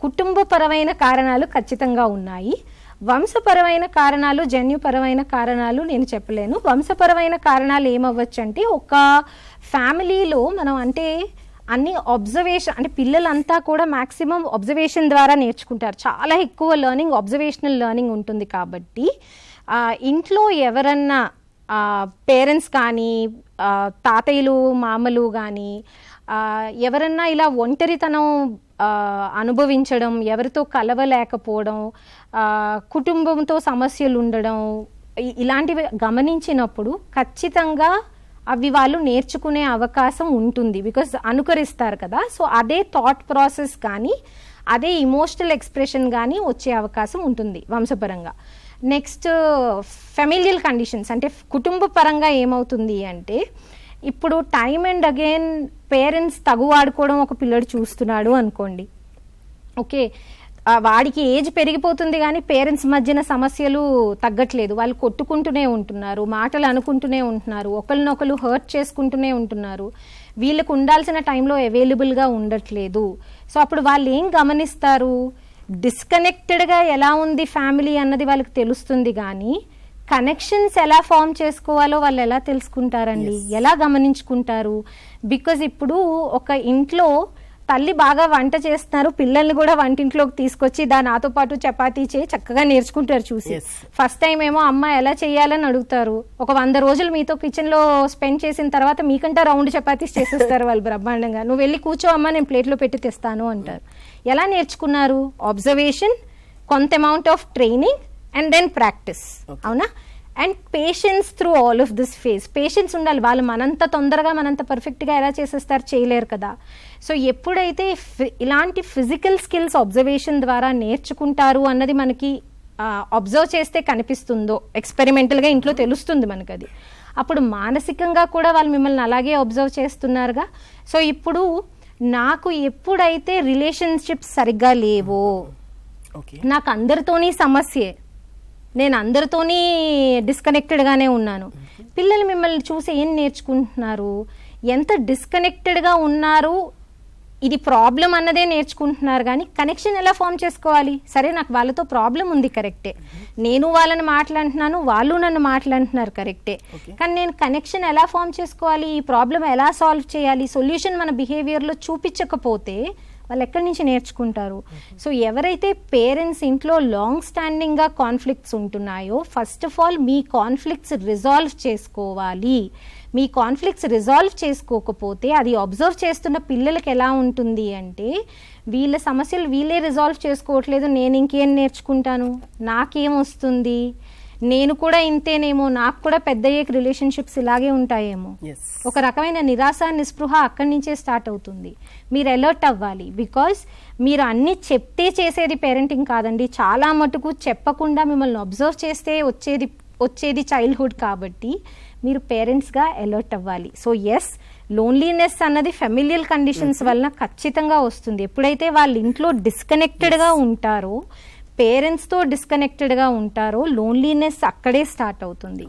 కుటుంబపరమైన కారణాలు ఖచ్చితంగా ఉన్నాయి. వంశపరమైన కారణాలు, జన్యుపరమైన కారణాలు నేను చెప్పలేను. వంశపరమైన కారణాలు ఏమవ్వచ్చు అంటే, ఒక ఫ్యామిలీలో మనం అంటే అన్ని అబ్జర్వేషన్, అంటే పిల్లలంతా కూడా మ్యాక్సిమం అబ్జర్వేషన్ ద్వారా నేర్చుకుంటారు. చాలా ఎక్కువ లెర్నింగ్ అబ్జర్వేషనల్ లెర్నింగ్ ఉంటుంది. కాబట్టి ఇంట్లో ఎవరన్నా పేరెంట్స్ కానీ, తాతయ్యలు, మామలు కానీ ఎవరన్నా ఇలా ఒంటరితనం అనుభవించడం, ఎవరితో కలవలేకపోవడం, కుటుంబంతో సమస్యలు ఉండడం, ఇలాంటివి గమనించినప్పుడు ఖచ్చితంగా అవి వాళ్ళు నేర్చుకునే అవకాశం ఉంటుంది. బికాజ్ అనుకరిస్తారు కదా. సో అదే థాట్ ప్రాసెస్ కానీ, అదే ఇమోషనల్ ఎక్స్ప్రెషన్ కానీ వచ్చే అవకాశం ఉంటుంది వంశపరంగా. నెక్స్ట్ ఫెమిలియల్ కండిషన్స్, అంటే కుటుంబ పరంగా ఏమవుతుంది అంటే, ఇప్పుడు టైమ్ అండ్ అగైన్ పేరెంట్స్ తగువాడుకోవడం ఒక పిల్లడు చూస్తున్నాడు అనుకోండి. ఓకే, వాడికి ఏజ్ పెరిగిపోతుంది కానీ పేరెంట్స్ మధ్యన సమస్యలు తగ్గట్లేదు. వాళ్ళు కొట్టుకుంటూనే ఉంటున్నారు, మాటలు అనుకుంటూనే ఉంటున్నారు, ఒకరినొకరు హర్ట్ చేసుకుంటూనే ఉంటున్నారు. వీళ్ళకు ఉండాల్సిన టైంలో అవైలబుల్గా ఉండట్లేదు. సో అప్పుడు వాళ్ళు ఏం గమనిస్తారు, డిస్కనెక్టెడ్గా ఎలా ఉంది ఫ్యామిలీ అన్నది వాళ్ళకి తెలుస్తుంది. కానీ కనెక్షన్స్ ఎలా ఫామ్ చేసుకోవాలో వాళ్ళు ఎలా తెలుసుకుంటారండి, ఎలా గమనించుకుంటారు? బికాజ్ ఇప్పుడు ఒక ఇంట్లో తల్లి బాగా వంట చేస్తున్నారు, పిల్లల్ని కూడా వంటింట్లోకి తీసుకొచ్చి నాతో పాటు చపాతీ చేయి చక్కగా నేర్చుకుంటారు చూసి. ఫస్ట్ టైం ఏమో అమ్మ ఎలా చేయాలని అడుగుతారు. ఒక 100 రోజులు మీతో కిచెన్లో స్పెండ్ చేసిన తర్వాత మీకంటే రౌండ్ చపాతీస్ చేసేస్తారు వాళ్ళు బ్రహ్మాండంగా. నువ్వు వెళ్ళి కూర్చో అమ్మ, నేను ప్లేట్లో పెట్టి తెస్తాను అంటారు. ఎలా నేర్చుకున్నారు? అబ్జర్వేషన్, కొంత amount of training and then practice. అవునా? And patience through all of this phase. Patience ఉండాలి. వాళ్ళు మనంత తొందరగా మనంత పర్ఫెక్ట్గా ఎలా చేసేస్తారు, చేయలేరు కదా. సో ఎప్పుడైతే ఇలాంటి ఫిజికల్ స్కిల్స్ అబ్జర్వేషన్ ద్వారా నేర్చుకుంటారు అన్నది మనకి అబ్జర్వ్ చేస్తే కనిపిస్తుందో, ఎక్స్పెరిమెంటల్గా ఇంట్లో తెలుస్తుంది మనకు అది. అప్పుడు మానసికంగా కూడా వాళ్ళు మిమ్మల్ని అలాగే అబ్జర్వ్ చేస్తున్నారుగా. సో ఇప్పుడు నాకు ఎప్పుడైతే రిలేషన్షిప్స్ సరిగ్గా లేవో, నాకు అందరితోని సమస్యే, నేను అందరితోని డిస్కనెక్టెడ్గానే ఉన్నాను, పిల్లలు మిమ్మల్ని చూసి ఏం నేర్చుకుంటున్నారు, ఎంత డిస్కనెక్టెడ్గా ఉన్నారు, ఇది ప్రాబ్లం అన్నదే నేర్చుకుంటున్నారు. కానీ కనెక్షన్ ఎలా ఫామ్ చేసుకోవాలి? సరే, నాకు వాళ్ళతో ప్రాబ్లం ఉంది, కరెక్టే, నేను వాళ్ళని మాట్లాడుతున్నాను, వాళ్ళు నన్ను మాట్లాడుతున్నారు, కరెక్టే, కానీ నేను కనెక్షన్ ఎలా ఫామ్ చేసుకోవాలి, ఈ ప్రాబ్లం ఎలా సాల్వ్ చేయాలి, సొల్యూషన్ మన బిహేవియర్లో చూపించకపోతే వాళ్ళు ఎక్కడి నుంచి నేర్చుకుంటారు? సో ఎవరైతే పేరెంట్స్ ఇంట్లో లాంగ్ స్టాండింగ్గా కాన్ఫ్లిక్ట్స్ ఉంటున్నాయో, ఫస్ట్ ఆఫ్ ఆల్ మీ కాన్ఫ్లిక్ట్స్ రిజాల్వ్ చేసుకోవాలి. మీ కాన్ఫ్లిక్ట్స్ రిజాల్వ్ చేసుకోకపోతే అది అబ్జర్వ్ చేస్తున్న పిల్లలకి ఎలా ఉంటుంది అంటే, వీళ్ళ సమస్యలు వీళ్ళే రిజాల్వ్ చేసుకోవట్లేదు, నేను ఇంకేం నేర్చుకుంటాను, నాకేం వస్తుంది, నేను కూడా ఇంతేనేమో, నాకు కూడా పెద్ద అయ్యే రిలేషన్షిప్స్ ఇలాగే ఉంటాయేమో, ఒక రకమైన నిరాశ, నిస్పృహ అక్కడి నుంచే స్టార్ట్ అవుతుంది. మీరు అలర్ట్ అవ్వాలి. బికాజ్ మీరు అన్ని చెప్తే చేసేది పేరెంటింగ్ కాదండి, చాలా మటుకు చెప్పకుండా మిమ్మల్ని అబ్జర్వ్ చేస్తే వచ్చేది చైల్డ్హుడ్. కాబట్టి మీరు పేరెంట్స్గా అలర్ట్ అవ్వాలి. సో ఎస్, లోన్లీనెస్ అన్నది ఫెమిలియల్ కండిషన్స్ వలన ఖచ్చితంగా వస్తుంది. ఎప్పుడైతే వాళ్ళ ఇంట్లో డిస్కనెక్టెడ్గా ఉంటారో, పేరెంట్స్తో డిస్కనెక్టెడ్గా ఉంటారో, లోన్లీనెస్ అక్కడే స్టార్ట్ అవుతుంది.